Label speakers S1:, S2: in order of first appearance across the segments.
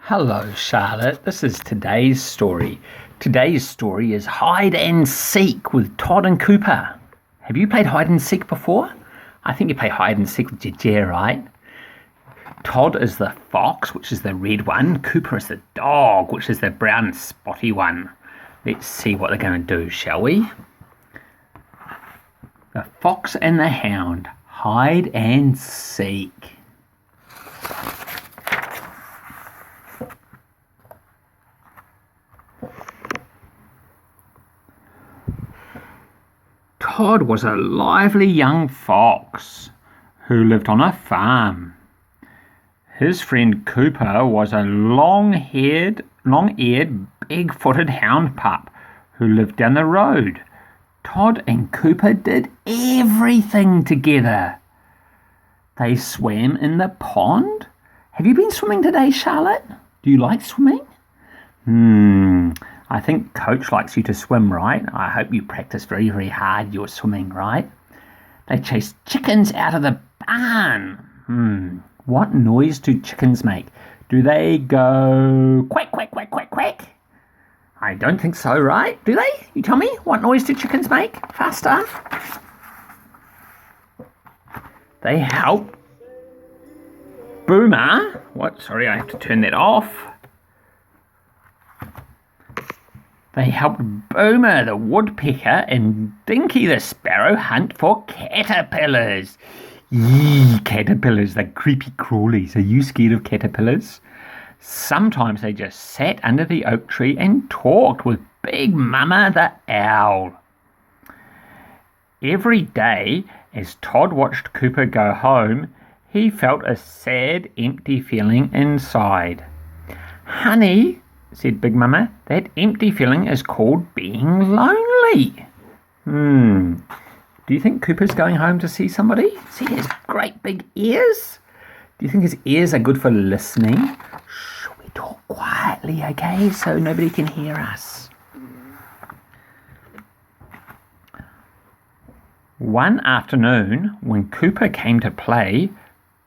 S1: Hello, Charlotte. This is today's story. Today's story is Hide and Seek with Todd and Cooper. Have you played hide and seek before? I think you play hide and seek with your deer, right? Todd is the fox, which is the red one. Cooper is the dog, which is the brown spotty one. Let's see what they're going to do, shall we? The Fox and the Hound. Hide and seek. Todd was a lively young fox who lived on a farm. His friend Cooper was a long-eared, big-footed hound pup who lived down the road. Todd and Cooper did everything together. They swam in the pond. Have you been swimming today, Charlotte? Do you like swimming? I think Coach likes you to swim, right? I hope you practice very, very hard your swimming, right? They chased chickens out of the barn. What noise do chickens make? Do they go quack, quack, quack, quack, quack? I don't think so, right? Do they? You tell me, what noise do chickens make? Faster. They help Boomer. Sorry, I have to turn that off. They helped Boomer the woodpecker and Dinky the sparrow hunt for caterpillars. Yee, caterpillars, the creepy crawlies. Are you scared of caterpillars? Sometimes they just sat under the oak tree and talked with Big Mama the owl. Every day, as Todd watched Cooper go home, he felt a sad, empty feeling inside. Honey, said Big Mama, that empty feeling is called being lonely. Do you think Cooper's going home to see somebody? See his great big ears? Do you think his ears are good for listening? Shh, we talk quietly, okay, so nobody can hear us. One afternoon, when Cooper came to play,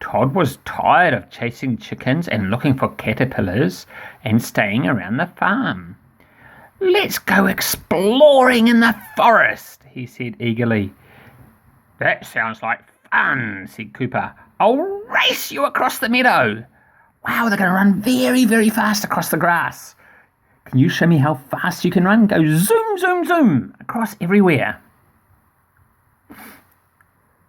S1: Todd was tired of chasing chickens and looking for caterpillars and staying around the farm. Let's go exploring in the forest, he said eagerly. That sounds like fun, said Cooper. I'll race you across the meadow. Wow, they're going to run very, very fast across the grass. Can you show me how fast you can run? Go zoom, zoom, zoom across everywhere.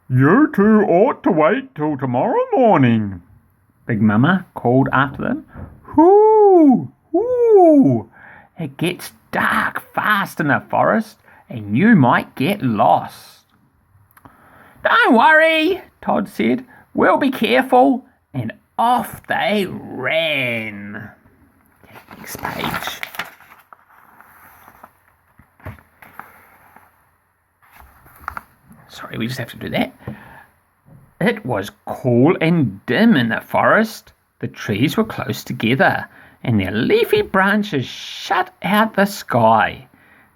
S1: You two ought to wait till tomorrow morning, Big Mama called after them. Hoo, hoo. It gets dark fast in the forest and you might get lost. Don't worry, Todd said. We'll be careful. And off they ran. Next page. Sorry, we just have to do that. It was cool and dim in the forest. The trees were close together, and their leafy branches shut out the sky.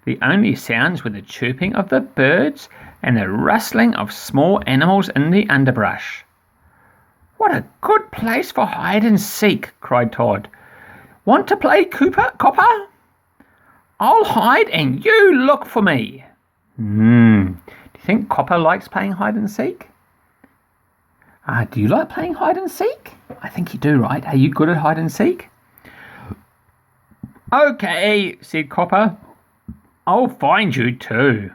S1: The only sounds were the chirping of the birds and the rustling of small animals in the underbrush. What a good place for hide and seek, cried Todd. Want to play Copper? I'll hide and you look for me. Do you think Copper likes playing hide and seek? Do you like playing hide and seek? I think you do, right? Are you good at hide and seek? Okay, said Copper. I'll find you too.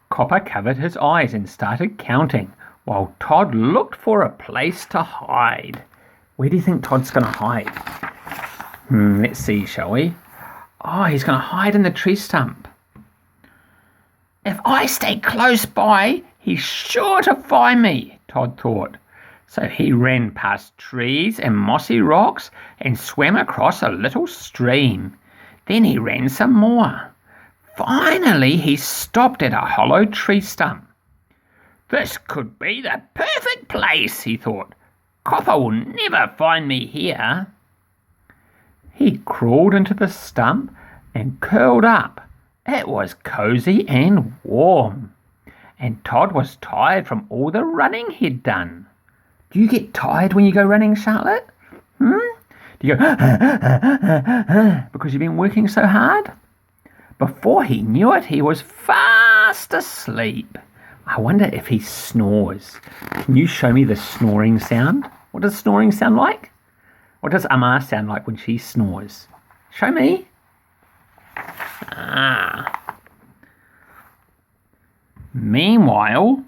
S1: Copper covered his eyes and started counting while Todd looked for a place to hide. Where do you think Todd's going to hide? Let's see, shall we? Oh, he's going to hide in the tree stump. If I stay close by, he's sure to find me, Todd thought. So he ran past trees and mossy rocks and swam across a little stream. Then he ran some more. Finally, he stopped at a hollow tree stump. This could be the perfect place, he thought. Copper will never find me here. He crawled into the stump and curled up. It was cozy and warm, and Todd was tired from all the running he'd done. Do you get tired when you go running, Charlotte? Do Do you go, because you've been working so hard? Before he knew it, he was fast asleep. I wonder if he snores. Can you show me the snoring sound? What does snoring sound like? What does Amma sound like when she snores? Show me. Meanwhile,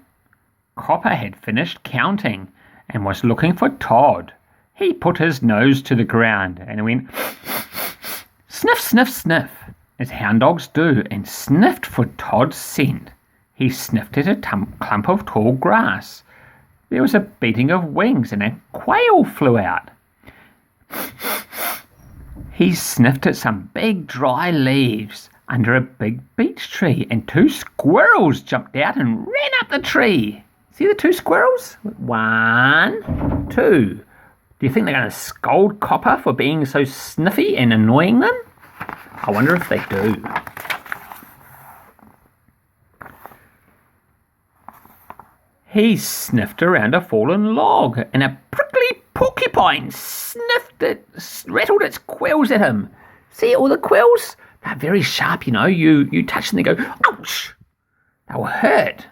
S1: Copper had finished counting and was looking for Todd. He put his nose to the ground and went sniff, sniff, sniff, as hound dogs do, and sniffed for Todd's scent. He sniffed at a clump of tall grass. There was a beating of wings and a quail flew out. He sniffed at some big dry leaves under a big beech tree, and 2 squirrels jumped out and ran up the tree. See the 2 squirrels? 1, 2. Do you think they're going to scold Copper for being so sniffy and annoying them? I wonder if they do. He sniffed around a fallen log, and a prickly porcupine sniffed it, rattled its quills at him. See all the quills? They're very sharp, you know. You touch them, they go, ouch! They'll hurt.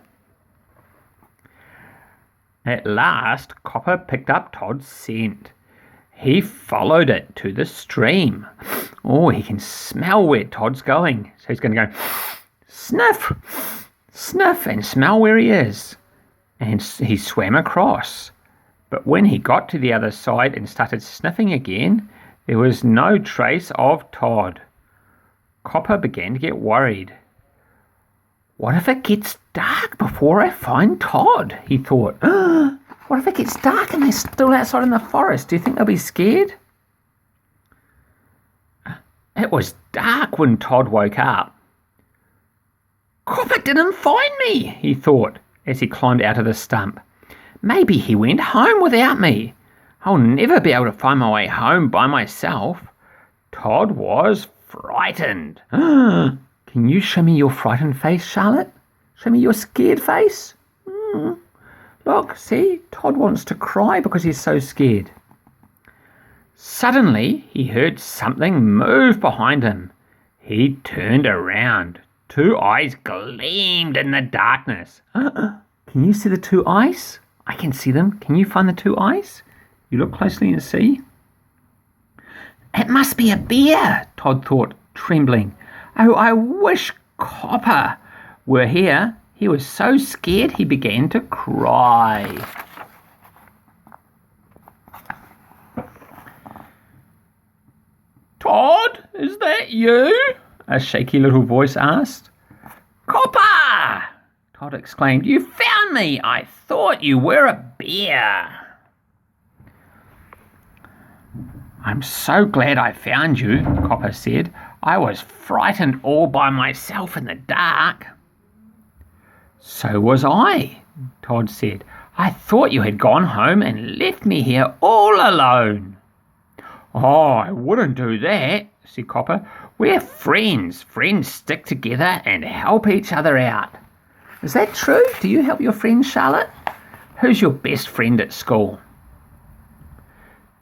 S1: At last, Copper picked up Todd's scent. He followed it to the stream. Oh, he can smell where Todd's going. So he's going to go sniff, sniff, and smell where he is. And he swam across. But when he got to the other side and started sniffing again, there was no trace of Todd. Copper began to get worried. What if it gets dark before I find Todd? He thought. What if it gets dark and they're still outside in the forest? Do you think they'll be scared? It was dark when Todd woke up. Copper didn't find me, he thought as he climbed out of the stump. Maybe he went home without me. I'll never be able to find my way home by myself. Todd was frightened. Can you show me your frightened face, Charlotte? Show me your scared face. Look, see, Todd wants to cry because he's so scared. Suddenly, he heard something move behind him. He turned around. 2 eyes gleamed in the darkness. Can you see the 2 eyes? I can see them. Can you find the 2 eyes? You look closely and see. It must be a bear, Todd thought, trembling. Oh, I wish Copper were here. He was so scared he began to cry. Todd, is that you? A shaky little voice asked. Copper! Todd exclaimed. You found me! I thought you were a bear. I'm so glad I found you, Copper said. I was frightened all by myself in the dark. So was I, Todd said. I thought you had gone home and left me here all alone. Oh, I wouldn't do that, said Copper. We're friends. Friends stick together and help each other out. Is that true? Do you help your friends, Charlotte? Who's your best friend at school?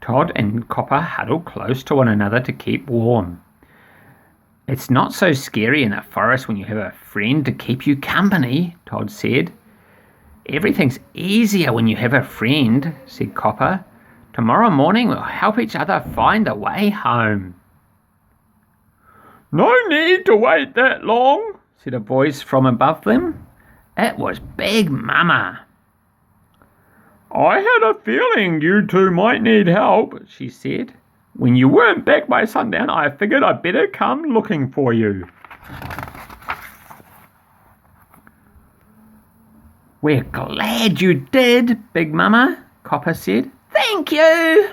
S1: Todd and Copper huddled close to one another to keep warm. It's not so scary in the forest when you have a friend to keep you company, Todd said. Everything's easier when you have a friend, said Copper. Tomorrow morning we'll help each other find the way home. No need to wait that long, said a voice from above them. It was Big Mama. I had a feeling you 2 might need help, she said. When you weren't back by sundown, I figured I'd better come looking for you. We're glad you did, Big Mama, Copper said. Thank you.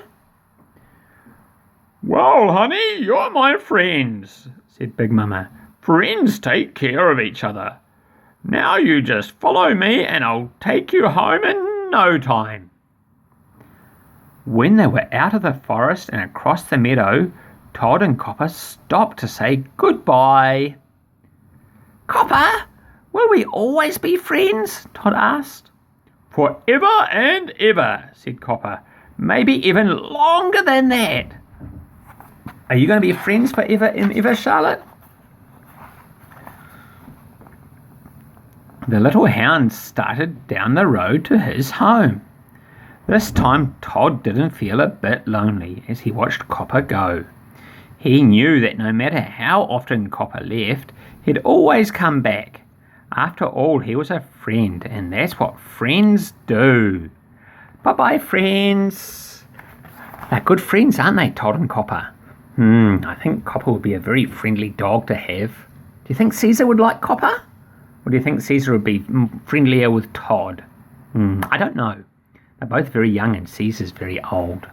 S1: Well, honey, you're my friends, said Big Mama. Friends take care of each other. Now you just follow me and I'll take you home in no time. When they were out of the forest and across the meadow, Todd and Copper stopped to say goodbye. Copper, will we always be friends? Todd asked. Forever and ever, said Copper. Maybe even longer than that. Are you going to be friends forever and ever, Charlotte? The little hound started down the road to his home. This time Todd didn't feel a bit lonely as he watched Copper go. He knew that no matter how often Copper left, he'd always come back. After all, he was a friend, and that's what friends do. Bye-bye, friends. They're good friends, aren't they, Todd and Copper? I think Copper would be a very friendly dog to have. Do you think Caesar would like Copper? Or do you think Caesar would be friendlier with Todd? I don't know. They're both very young and Caesar's very old.